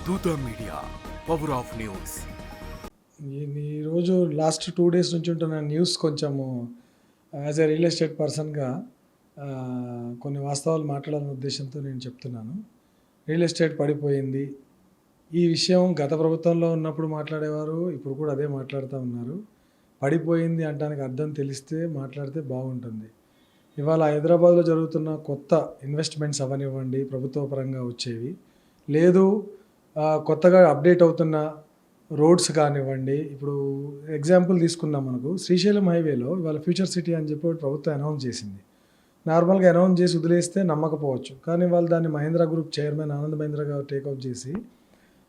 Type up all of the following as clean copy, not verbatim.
దూత media, power of news. ఈరోజు last 2 days నుంచి ఉంటున్న న్యూస్ కొంచెము యాజ్ ఎ రియల్ ఎస్టేట్ పర్సన్గా కొన్ని వాస్తవాలు మాట్లాడాలనే ఉద్దేశంతో నేను చెప్తున్నాను. రియల్ ఎస్టేట్ పడిపోయింది. ఈ విషయం గత ప్రభుత్వంలో ఉన్నప్పుడు మాట్లాడేవారు, ఇప్పుడు కూడా అదే మాట్లాడుతూ ఉన్నారు. పడిపోయింది అనడానికి అర్థం తెలిస్తే మాట్లాడితే బాగుంటుంది. ఇవాళ హైదరాబాద్లో జరుగుతున్న కొత్త ఇన్వెస్ట్మెంట్స్ అవనివ్వండి, ప్రభుత్వ పరంగా వచ్చేవి, లేదు కొత్తగా అప్డేట్ అవుతున్న రోడ్స్ కానివ్వండి. ఇప్పుడు ఎగ్జాంపుల్ తీసుకున్నాం, మనకు శ్రీశైలం హైవేలో ఇవాళ ఫ్యూచర్ సిటీ అని చెప్పి ప్రభుత్వం అనౌన్స్ చేసింది. నార్మల్గా అనౌన్స్ చేసి వదిలేస్తే నమ్మకపోవచ్చు, కానీ వాళ్ళు దాన్ని మహేంద్ర గ్రూప్ చైర్మన్ ఆనంద్ మహేంద్ర గారు టేకప్ చేసి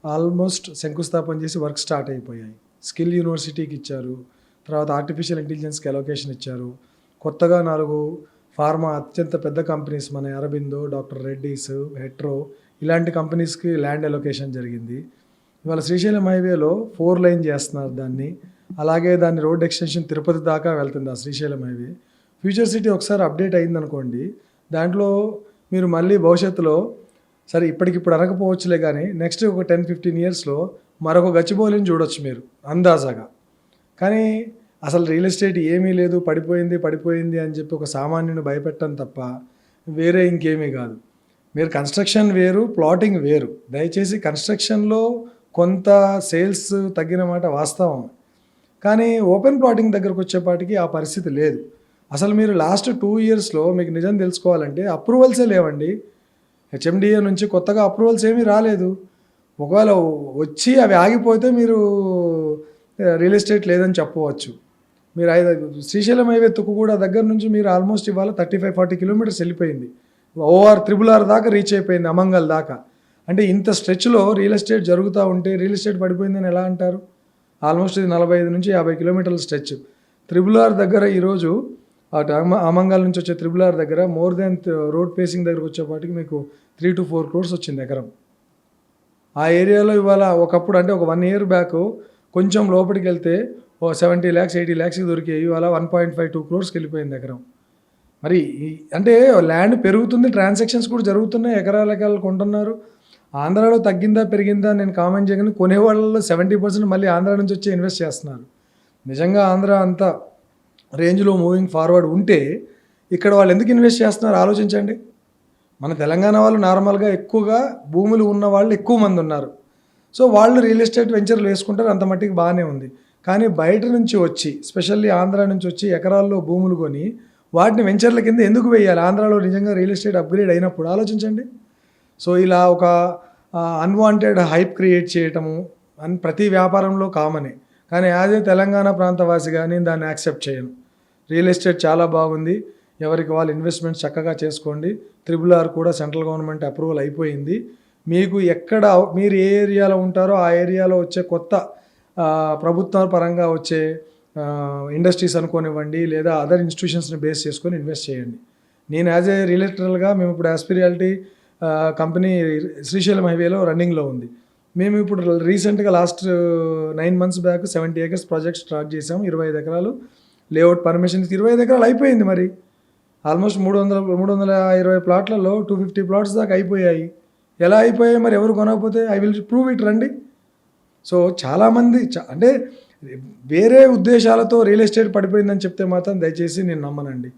ఆల్మోస్ట్ శంకుస్థాపన చేసి వర్క్ స్టార్ట్ అయిపోయాయి. స్కిల్ యూనివర్సిటీకి ఇచ్చారు, తర్వాత ఆర్టిఫిషియల్ ఇంటెలిజెన్స్కి అలొకేషన్ ఇచ్చారు. కొత్తగా 4 ఫార్మా అత్యంత పెద్ద కంపెనీస్, మన అరబిందో, డాక్టర్ రెడ్డీస్, హెట్రో ఇలాంటి కంపెనీస్కి ల్యాండ్ అలొకేషన్ జరిగింది. ఇవాళ శ్రీశైలం హైవేలో 4 లైన్ చేస్తున్నారు దాన్ని. అలాగే దాన్ని రోడ్ ఎక్స్టెన్షన్ తిరుపతి దాకా వెళ్తుంది ఆ శ్రీశైలం హైవే. ఫ్యూచర్ సిటీ ఒకసారి అప్డేట్ అయిందనుకోండి, దాంట్లో మీరు మళ్ళీ భవిష్యత్తులో, సరే ఇప్పటికిప్పుడు అనకపోవచ్చులే, కానీ నెక్స్ట్ ఒక 10-15 ఇయర్స్లో మరొక గచ్చిబౌలిని చూడొచ్చు మీరు అందాజాగా. కానీ అసలు రియల్ ఎస్టేట్ ఏమీ లేదు, పడిపోయింది అని చెప్పి ఒక సామాన్యుని భయపెట్టడం తప్ప వేరే ఇంకేమీ కాదు. మీరు కన్స్ట్రక్షన్ వేరు, ప్లాటింగ్ వేరు. దయచేసి కన్స్ట్రక్షన్లో కొంత సేల్స్ తగ్గిన మాట వాస్తవం, కానీ ఓపెన్ ప్లాటింగ్ దగ్గరకు వచ్చేపాటికి ఆ పరిస్థితి లేదు. అసలు మీరు లాస్ట్ 2 ఇయర్స్లో మీకు నిజం తెలుసుకోవాలంటే అప్రూవల్సే లేవండి. హెచ్ఎండిఏ నుంచి కొత్తగా అప్రూవల్స్ ఏమీ రాలేదు. ఒకవేళ వచ్చి అవి ఆగిపోతే మీరు రియల్ ఎస్టేట్ లేదని చెప్పవచ్చు. మీరు శ్రీశైలం హైవే తుక్కుగూడ దగ్గర నుంచి మీరు ఆల్మోస్ట్ ఇవాళ 35-40 కిలోమీటర్స్ వెళ్ళిపోయింది. ఓఆర్ త్రిబుల్-ఆర్ దాకా రీచ్ అయిపోయింది, అమంగల్ దాకా. అంటే ఇంత స్ట్రెచ్లో రియల్ ఎస్టేట్ జరుగుతూ ఉంటే రియల్ ఎస్టేట్ పడిపోయిందని ఎలా అంటారు? ఆల్మోస్ట్ ఇది 45 నుంచి 50 కిలోమీటర్ల స్ట్రెచ్. త్రిబుల్-ఆర్ దగ్గర ఈరోజు అటు అమంగల్ నుంచి వచ్చే త్రిబుల్-ఆర్ దగ్గర మోర్ దెన్ రోడ్ ఫేసింగ్ దగ్గరకు వచ్చేపాటికి మీకు 3 to 4 crores వచ్చింది ఎకరం. ఆ ఏరియాలో ఇవాళ ఒకప్పుడు, అంటే ఒక 1 year బ్యాక్ కొంచెం లోపలికి వెళ్తే 70 lakhs 80 lakhsకి దొరికేవి, ఇవాళ 1.5-2 crores వెళ్ళిపోయింది ఎకరం. మరి అంటే ల్యాండ్ పెరుగుతుంది, ట్రాన్సాక్షన్స్ కూడా జరుగుతున్నాయి, ఎకరాలు కొంటున్నారు. ఆంధ్రాలో తగ్గిందా పెరిగిందా నేను కామెంట్ చేయగానే కొనేవాళ్ళలో 70% మళ్ళీ ఆంధ్ర నుంచి వచ్చి ఇన్వెస్ట్ చేస్తున్నారు. నిజంగా ఆంధ్ర అంత రేంజ్లో మూవింగ్ ఫార్వర్డ్ ఉంటే ఇక్కడ వాళ్ళు ఎందుకు ఇన్వెస్ట్ చేస్తున్నారు ఆలోచించండి. మన తెలంగాణ వాళ్ళు నార్మల్గా ఎక్కువగా భూములు ఉన్న వాళ్ళు ఎక్కువ మంది ఉన్నారు. సో వాళ్ళు రియల్ ఎస్టేట్ వెంచర్లు వేసుకుంటారు, అంత మట్టికి బాగానే ఉంది. కానీ బయట నుంచి వచ్చి, స్పెషల్లీ ఆంధ్ర నుంచి వచ్చి ఎకరాల్లో భూములు కొని వాటిని వెంచర్ల కింద ఎందుకు వేయాలి? ఆంధ్రాలో నిజంగా రియల్ ఎస్టేట్ అప్గ్రేడ్ అయినప్పుడు ఆలోచించండి. సో ఇలా ఒక అన్వాంటెడ్ హైప్ క్రియేట్ చేయటము అని ప్రతి వ్యాపారంలో కామనే, కానీ యాజ్ ఏ తెలంగాణ ప్రాంతవాసిగా నేను దాన్ని యాక్సెప్ట్ చేయను. రియల్ ఎస్టేట్ చాలా బాగుంది, ఎవరికి వాళ్ళు ఇన్వెస్ట్మెంట్స్ చక్కగా చేసుకోండి. త్రిబుల్-ఆర్ కూడా సెంట్రల్ గవర్నమెంట్ అప్రూవల్ అయిపోయింది. మీకు ఎక్కడ మీరు ఏ ఏరియాలో ఉంటారో ఆ ఏరియాలో వచ్చే కొత్త ప్రభుత్వ పరంగా వచ్చే ఇండస్ట్రీస్ అనుకోనివ్వండి, లేదా అదర్ ఇన్స్టిట్యూషన్స్ని బేస్ చేసుకొని ఇన్వెస్ట్ చేయండి. నేను యాజ్ ఏ రియల్టర్గా, మేము ఇప్పుడు ఆస్పిరియాలిటీ కంపెనీ శ్రీశైలం హైవేలో రన్నింగ్లో ఉంది. మేము ఇప్పుడు రీసెంట్గా last 9 months back 70 acres project start చేసాము. 25 ఎకరాలు లేఅవుట్ పర్మిషన్స్, 25 ఎకరాలు అయిపోయింది. మరి ఆల్మోస్ట్ 320 ప్లాట్లలో 250 plots దాకా అయిపోయాయి. ఎలా అయిపోయాయి మరి? ఎవరు కొనకపోతే ఐ విల్ ప్రూవ్ ఇట్, రండి. సో చాలామంది అంటే వేరే ఉద్దేశాలతో రియల్ ఎస్టేట్ పడిపోయిందని చెప్తే మాత్రం దయచేసి నేను నమ్మనండి,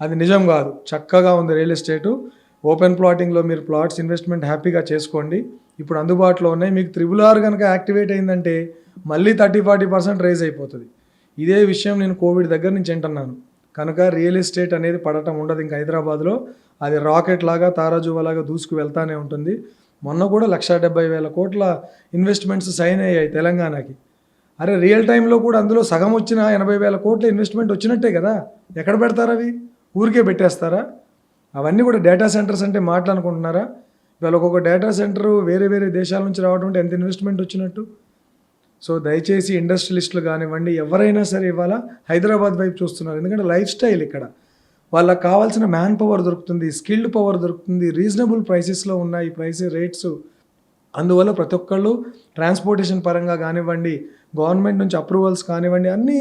అది నిజం కాదు. చక్కగా ఉంది రియల్ ఎస్టేటు. ఓపెన్ ప్లాటింగ్లో మీరు ప్లాట్స్ ఇన్వెస్ట్మెంట్ హ్యాపీగా చేసుకోండి, ఇప్పుడు అందుబాటులో ఉన్నాయి. మీకు త్రిబుల్-ఆర్ కనుక యాక్టివేట్ అయిందంటే మళ్ళీ 30-40% రేజ్ అయిపోతుంది. ఇదే విషయం నేను కోవిడ్ దగ్గర నుంచి వింటున్నాను. కనుక రియల్ ఎస్టేట్ అనేది పడటం ఉండదు ఇంకా హైదరాబాద్లో. అది రాకెట్ లాగా, తారాజువలాగా దూసుకు వెళ్తానే ఉంటుంది. మొన్న కూడా 1,70,000 కోట్ల ఇన్వెస్ట్మెంట్స్ సైన్ అయ్యాయి తెలంగాణకి. అరే రియల్ టైంలో కూడా అందులో సగం వచ్చిన 80,000 కోట్ల ఇన్వెస్ట్మెంట్ వచ్చినట్టే కదా. ఎక్కడ పెడతారు? అవి ఊరికే పెట్టేస్తారా? అవన్నీ కూడా డేటా సెంటర్స్ అంటే మాట్లాడుకుంటున్నారా? ఇవాళ ఒక్కొక్క డేటా సెంటర్ వేరే వేరే దేశాల నుంచి రావడం అంటే ఎంత ఇన్వెస్ట్మెంట్ వచ్చినట్టు. సో దయచేసి ఇండస్ట్రియలిస్టులు కానివ్వండి, ఎవరైనా సరే ఇవాళ హైదరాబాద్ వైపు చూస్తున్నారు. ఎందుకంటే లైఫ్ స్టైల్ ఇక్కడ వాళ్ళకి కావాల్సిన మ్యాన్ పవర్ దొరుకుతుంది, స్కిల్డ్ పవర్ దొరుకుతుంది, రీజనబుల్ ప్రైసెస్లో ఉన్నాయి ప్రైస్ రేట్స్. అందువల్ల ప్రతి ఒక్కళ్ళు ట్రాన్స్పోర్టేషన్ పరంగా కానివ్వండి, గవర్నమెంట్ నుంచి అప్రూవల్స్ కానివ్వండి, అన్నీ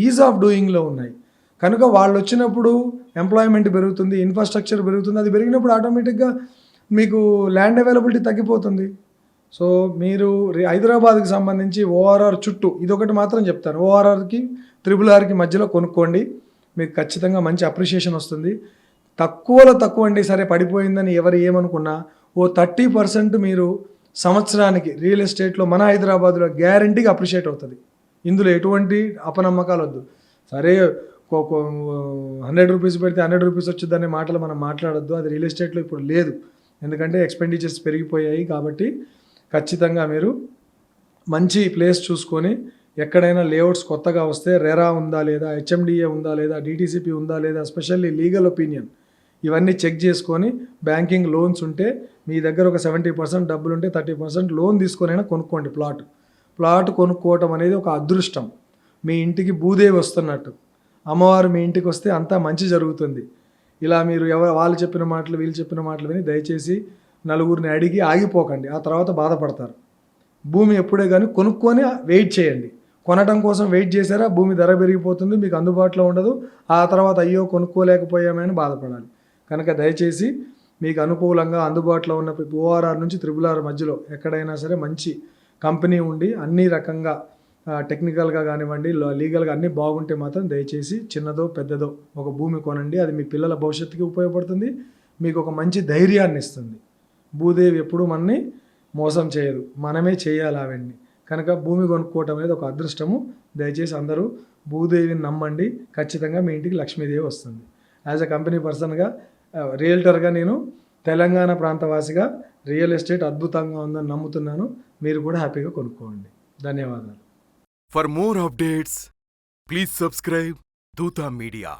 ఈజ్ ఆఫ్ డూయింగ్లో ఉన్నాయి. కనుక వాళ్ళు వచ్చినప్పుడు ఎంప్లాయ్మెంట్ పెరుగుతుంది, ఇన్ఫ్రాస్ట్రక్చర్ పెరుగుతుంది. అది పెరిగినప్పుడు ఆటోమేటిక్గా మీకు ల్యాండ్ అవైలబిలిటీ తగ్గిపోతుంది. సో మీరు హైదరాబాద్కి సంబంధించి ఓఆర్ఆర్ చుట్టూ ఇదొకటి మాత్రం చెప్తాను, ఓఆర్ఆర్కి RRRకి మధ్యలో కొనుక్కోండి, మీకు ఖచ్చితంగా మంచి అప్రిషియేషన్ వస్తుంది. తక్కువలో తక్కువ అండి, సరే పడిపోయిందని ఎవరు ఏమనుకున్నా ఓ 30% మీరు సంవత్సరానికి రియల్ ఎస్టేట్లో మన హైదరాబాద్లో గ్యారంటీగా అప్రిషియేట్ అవుతుంది. ఇందులో ఎటువంటి అపనమ్మకాలు వద్దు. సరే 100 రూపీస్ పెడితే 100 రూపీస్ వచ్చిందనే మాటలు మనం మాట్లాడొద్దు, అది రియల్ ఎస్టేట్లో ఇప్పుడు లేదు. ఎందుకంటే ఎక్స్పెండిచర్స్ పెరిగిపోయాయి. కాబట్టి ఖచ్చితంగా మీరు మంచి ప్లేస్ చూసుకొని, ఎక్కడైనా లేఅవుట్స్ కొత్తగా వస్తే రెరా ఉందా లేదా, HMDA ఉందా లేదా, DTCP ఉందా లేదా, స్పెషల్లీ లీగల్ ఒపీనియన్, ఇవన్నీ చెక్ చేసుకొని బ్యాంకింగ్ లోన్స్ ఉంటే మీ దగ్గర ఒక 70% డబ్బులు ఉంటే 30% లోన్ తీసుకొనైనా కొనుక్కోండి. ప్లాట్ కొనుక్కోవటం అనేది ఒక అదృష్టం. మీ ఇంటికి భూదేవి వస్తున్నట్టు, అమ్మవారు మీ ఇంటికి వస్తే అంతా మంచి జరుగుతుంది. ఇలా మీరు వాళ్ళు చెప్పిన మాటలు వీళ్ళు చెప్పిన మాటలు విని దయచేసి నలుగురిని అడిగి ఆగిపోకండి, ఆ తర్వాత బాధపడతారు. భూమి ఎప్పుడే కానీ కొనుక్కొని వెయిట్ చేయండి. కొనడం కోసం వెయిట్ చేశారా, భూమి ధర పెరిగిపోతుంది, మీకు అందుబాటులో ఉండదు, ఆ తర్వాత అయ్యో కొనుక్కోలేకపోయామని బాధపడాలి. కనుక దయచేసి మీకు అనుకూలంగా అందుబాటులో ఉన్న ORR నుంచి RRR మధ్యలో ఎక్కడైనా సరే మంచి కంపెనీ ఉండి అన్ని రకంగా టెక్నికల్గా కానివ్వండి, లీగల్గా అన్నీ బాగుంటే మాత్రం దయచేసి చిన్నదో పెద్దదో ఒక భూమి కొనండి. అది మీ పిల్లల భవిష్యత్తుకి ఉపయోగపడుతుంది, మీకు ఒక మంచి ధైర్యాన్ని ఇస్తుంది. భూదేవి ఎప్పుడూ మనని మోసం చేయదు, మనమే చేయాలి అవన్నీ. కనుక భూమి కొనుక్కోవటం అనేది ఒక అదృష్టము. దయచేసి అందరూ భూదేవిని నమ్మండి, ఖచ్చితంగా మీ ఇంటికి లక్ష్మీదేవి వస్తుంది. యాజ్ అ కంపెనీ పర్సన్గా, రియల్టర్గా నేను తెలంగాణ ప్రాంతవాసిగా రియల్ ఎస్టేట్ అద్భుతంగా ఉందని నమ్ముతున్నాను. మీరు కూడా హ్యాపీగా కొనుక్కోండి. ధన్యవాదాలు. For more updates, please subscribe Dutta Media.